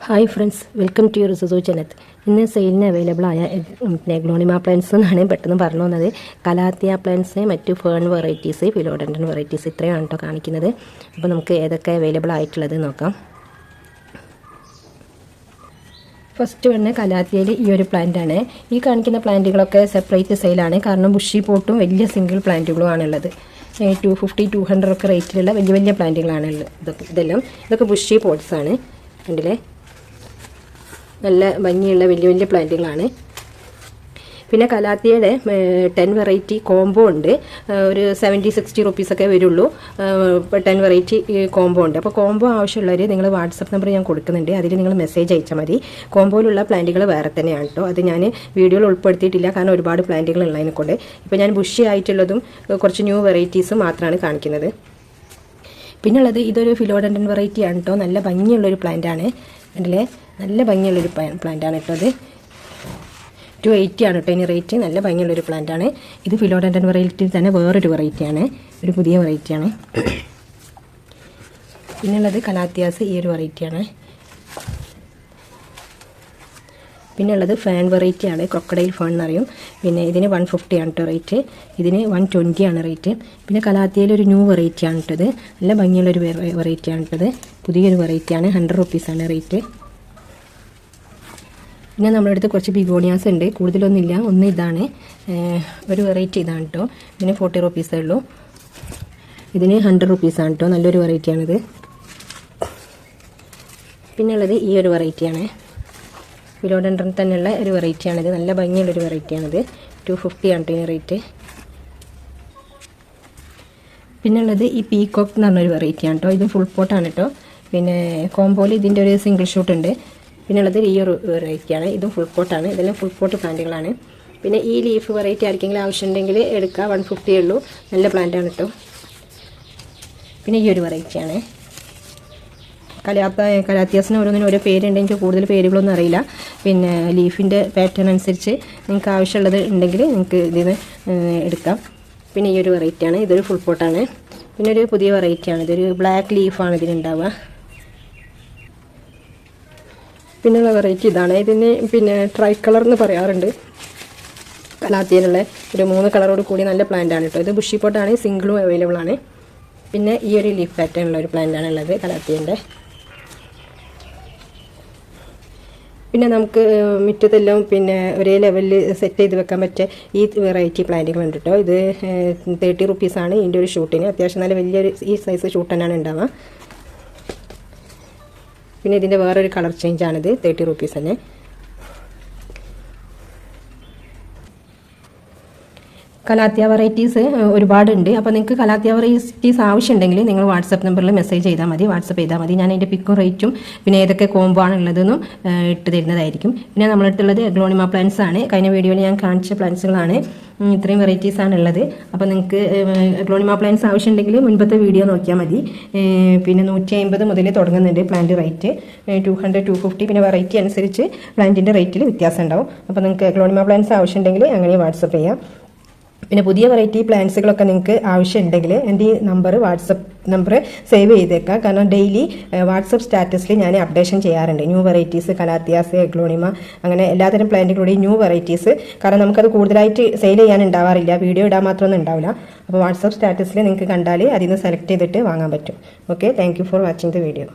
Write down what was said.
Hi friends, welcome to your സുസു ജനത്ത്. ഇന്ന് സെയിലിന് അവൈലബിൾ ആയ ഗ്ലോണിമ പ്ലാന്റ്സ് എന്നാണ് പെട്ടെന്ന് പറഞ്ഞു വന്നത്. കലാത്തിയ പ്ലാന്റ്സ്, മറ്റു ഫേൺ വെറൈറ്റീസ്, ഫിലോഡൻഡ്രൻ വെറൈറ്റീസ് ഇത്രയാണ് കേട്ടോ കാണിക്കുന്നത്. അപ്പോൾ നമുക്ക് ഏതൊക്കെ അവൈലബിൾ ആയിട്ടുള്ളത് നോക്കാം. ഫസ്റ്റ് വന്ന് കലാത്തിയയിൽ ഈ ഒരു പ്ലാന്റാണ്. ഈ കാണിക്കുന്ന പ്ലാന്റുകളൊക്കെ സെപ്പറേറ്റ് സെയിലാണ്, കാരണം ബുഷി പോട്ടും വലിയ സിംഗിൾ പ്ലാന്റുകളും ആണുള്ളത്. 250-200 ഒക്കെ റേറ്റിലുള്ള വലിയ വലിയ പ്ലാന്റുകളാണ് ഇതൊക്കെ ബുഷി പോട്ട്സാണ്. കണ്ടില്ലേ, നല്ല ഭംഗിയുള്ള വലിയ വലിയ പ്ലാന്റുകളാണ്. പിന്നെ കലാത്തിയുടെ 10 വെറൈറ്റി കോംബോ ഉണ്ട്. ഒരു 70-60 റുപ്പീസൊക്കെ വരുള്ളൂ. 10 വെറൈറ്റി കോംബോ ഉണ്ട്. അപ്പോൾ കോംബോ ആവശ്യമുള്ളവർ നിങ്ങൾ വാട്സപ്പ് നമ്പർ ഞാൻ കൊടുക്കുന്നുണ്ട്, അതിൽ നിങ്ങൾ മെസ്സേജ് അയച്ചാൽ മതി. കോംബോയിലുള്ള പ്ലാന്റുകൾ വേറെ തന്നെയാണ് കേട്ടോ. അത് ഞാൻ വീഡിയോയിൽ ഉൾപ്പെടുത്തിയിട്ടില്ല, കാരണം ഒരുപാട് പ്ലാന്റുകൾ ഉള്ളതിനെ കൊണ്ട്. ഇപ്പോൾ ഞാൻ ബുഷി ആയിട്ടുള്ളതും കുറച്ച് ന്യൂ വെറൈറ്റീസും മാത്രമാണ് കാണിക്കുന്നത്. പിന്നുള്ളത് ഇതൊരു ഫിലോഡൻഡ്രൻ വെറൈറ്റി ആണ് കേട്ടോ. നല്ല ഭംഗിയുള്ളൊരു പ്ലാന്റാണ്. അതിലെ നല്ല ഭംഗിയുള്ളൊരു പ്ലാന്റാണ് കേട്ടോ. അത് 280 ആണ് കേട്ടോ ഇനി റേറ്റ്. നല്ല ഭംഗിയുള്ളൊരു പ്ലാന്റാണ്. ഇത് ഫിലോഡൻഡ്രൻ വെറൈറ്റിയിൽ തന്നെ വേറൊരു വെറൈറ്റിയാണ്, ഒരു പുതിയ വെറൈറ്റിയാണ്. പിന്നുള്ളത് കലാത്തിയാസ്, ഈ ഒരു വെറൈറ്റിയാണ്. പിന്നുള്ളത് ഫാൻ വെറൈറ്റിയാണ്, ക്രൊക്കഡൈൽ ഫാൻ എന്നറിയും. പിന്നെ ഇതിന് 150 ആണ് കേട്ടോ റേറ്റ്. ഇതിന് 120 ആണ് റേറ്റ്. പിന്നെ കലാത്തിയയിലൊരു ന്യൂ വെറൈറ്റിയാണ് കേട്ടത്. നല്ല ഭംഗിയുള്ളൊരു വെറൈറ്റിയാണ് കേട്ടത്. പുതിയൊരു വെറൈറ്റിയാണ്. 100 റുപ്പീസാണ് റേറ്റ്. പിന്നെ നമ്മുടെ അടുത്ത് കുറച്ച് ബിഗോണിയാസ് ഉണ്ട്. കൂടുതലൊന്നുമില്ല, ഒന്ന് ഇതാണ്, ഒരു വെറൈറ്റി ഇതാണ് കേട്ടോ. ഇതിന് 40 റുപ്പീസേ ഉള്ളൂ. ഇതിന് 100 റുപ്പീസാണ് കേട്ടോ. നല്ലൊരു വെറൈറ്റിയാണിത്. പിന്നെ ഉള്ളത് ഈ ഒരു വെറൈറ്റിയാണ്. ഫിലോഡൻഡ്രൻ തന്നെയുള്ള ഒരു വെറൈറ്റിയാണിത്. നല്ല ഭംഗിയുള്ളൊരു വെറൈറ്റിയാണിത്. 250 ആണ് കേട്ടോ ഇതിന് റേറ്റ്. പിന്നുള്ളത് ഈ പീകോക്ക് എന്ന് പറഞ്ഞൊരു വെറൈറ്റിയാണ് കേട്ടോ. ഇത് ഫുൾ പോട്ടാണ് കേട്ടോ. പിന്നെ കോംബോയിൽ ഇതിൻ്റെ ഒരു സിംഗിൾ ഷൂട്ട് ഉണ്ട്. പിന്നുള്ളത് ഈ ഒരു വെറൈറ്റിയാണ്. ഇതും ഫുൾ പോട്ടാണ്. ഇതെല്ലാം ഫുൾ പോട്ട് പ്ലാന്റുകളാണ്. പിന്നെ ഈ ലീഫ് വെറൈറ്റി ആർക്കെങ്കിലും ആവശ്യമുണ്ടെങ്കിൽ എടുക്കുക. 150 ഉള്ളൂ. നല്ല പ്ലാന്റാണ് കേട്ടോ. പിന്നെ ഈ ഒരു വെറൈറ്റിയാണ്. കലാത്തിയാസിന് ഓരോന്നിനും ഓരോ പേരുണ്ട്. എനിക്ക് കൂടുതൽ പേരുകളൊന്നും അറിയില്ല. പിന്നെ ലീഫിൻ്റെ പാറ്റേൺ അനുസരിച്ച് നിങ്ങൾക്ക് ആവശ്യമുള്ളത് ഉണ്ടെങ്കിൽ നിങ്ങൾക്ക് ഇതിന് എടുക്കാം. പിന്നെ ഈ ഒരു വെറൈറ്റിയാണ്. ഇതൊരു ഫുൾ പോട്ടാണ്. പിന്നെ ഒരു പുതിയ വെറൈറ്റിയാണ്. ഇതൊരു ബ്ലാക്ക് ലീഫാണ് ഇതിനുണ്ടാവുക. പിന്നെയുള്ള വെറൈറ്റി ഇതാണ്. ഇതിന് പിന്നെ ട്രൈ കളർ എന്ന് പറയാറുണ്ട്. കലാത്തിയിലുള്ള ഒരു 3 കളറോട് കൂടി നല്ല പ്ലാന്റാണ് കേട്ടോ. ഇത് ബുഷി പോട്ടാണ്, സിംഗിളും അവൈലബിൾ ആണ്. പിന്നെ ഈ ഒരു ലീഫ് പാറ്റേൺ ഉള്ള ഒരു പ്ലാന്റാണ് ഉള്ളത് കലാത്തിയൻ്റെ. പിന്നെ നമുക്ക് മുറ്റത്തെല്ലാം പിന്നെ ഒരേ ലെവലിൽ സെറ്റ് ചെയ്ത് വെക്കാൻ പറ്റിയ ഈ വെറൈറ്റി പ്ലാന്റുകളുണ്ട് കേട്ടോ. ഇത് 30 റുപ്പീസാണ് ഇതിൻ്റെ ഒരു ഷൂട്ടിന്. അത്യാവശ്യം നല്ല വലിയൊരു ഈ സൈസ് ഷൂട്ട് തന്നെയാണ് ഉണ്ടാവുക. പിന്നെ ഇതിൻ്റെ വേറൊരു കളർ ചേഞ്ചാണിത്. 30 റുപ്പീസ് തന്നെ. കലാത്തിയ വെറൈറ്റീസ് ഒരുപാടുണ്ട്. അപ്പോൾ നിങ്ങൾക്ക് കലാത്തിയ വെറൈറ്റീസ് ആവശ്യമുണ്ടെങ്കിൽ നിങ്ങൾ വാട്സപ്പ് നമ്പറിൽ മെസ്സേജ് ചെയ്താൽ മതി, വാട്സപ്പ് ചെയ്താൽ മതി. ഞാൻ അതിൻ്റെ പിക്കും റേറ്റും പിന്നെ ഏതൊക്കെ കോംബോ ആണ് ഉള്ളതെന്നും ഇട്ട് തരുന്നതായിരിക്കും. പിന്നെ നമ്മളിട്ടുള്ളത് ഗ്ലോണിമ പ്ലാന്റ്സ് ആണ്. കഴിഞ്ഞ വീഡിയോയിൽ ഞാൻ കാണിച്ച പ്ലാന്റ്സുകളാണ്. ഇത്രയും വെറൈറ്റീസാണ് ഉള്ളത്. അപ്പോൾ നിങ്ങൾക്ക് ഗ്ലോണിമ പ്ലാന്റ്സ് ആവശ്യമുണ്ടെങ്കിൽ മുൻപത്തെ വീഡിയോ നോക്കിയാൽ മതി. പിന്നെ 150 മുതൽ തുടങ്ങുന്നുണ്ട് പ്ലാന്റ് റേറ്റ്. 200-250. പിന്നെ വെറൈറ്റി അനുസരിച്ച് പ്ലാന്റിൻ്റെ റേറ്റിൽ വ്യത്യാസം ഉണ്ടാവും. അപ്പോൾ നിങ്ങൾക്ക് ഗ്ലോണിമ പ്ലാന്റ്സ് ആവശ്യമുണ്ടെങ്കിൽ അങ്ങനെ വാട്സപ്പ് ചെയ്യാം. പിന്നെ പുതിയ വെറൈറ്റി പ്ലാന്റ്സുകളൊക്കെ നിങ്ങൾക്ക് ആവശ്യമുണ്ടെങ്കിൽ എൻ്റെ ഈ വാട്സപ്പ് നമ്പർ സേവ് ചെയ്തേക്കാം. കാരണം ഡെയിലി വാട്സപ്പ് സ്റ്റാറ്റസിൽ ഞാൻ അപ്ഡേഷൻ ചെയ്യാറുണ്ട്. ന്യൂ വെറൈറ്റീസ്, കലാത്തിയാസ്, ഗ്ലോണിമ, അങ്ങനെ എല്ലാതരം പ്ലാന്റുകളുടെയും ന്യൂ വെറൈറ്റീസ്. കാരണം നമുക്കത് കൂടുതലായിട്ട് സെയിൽ ചെയ്യാൻ ഉണ്ടാവാറില്ല, വീഡിയോ ഇടാൻ മാത്രമൊന്നും ഉണ്ടാവില്ല. അപ്പോൾ വാട്സപ്പ് സ്റ്റാറ്റസിൽ നിങ്ങൾക്ക് കണ്ടാൽ അതിൽ നിന്ന് സെലക്ട് ചെയ്തിട്ട് വാങ്ങാൻ പറ്റും. Okay, thank you for watching the video.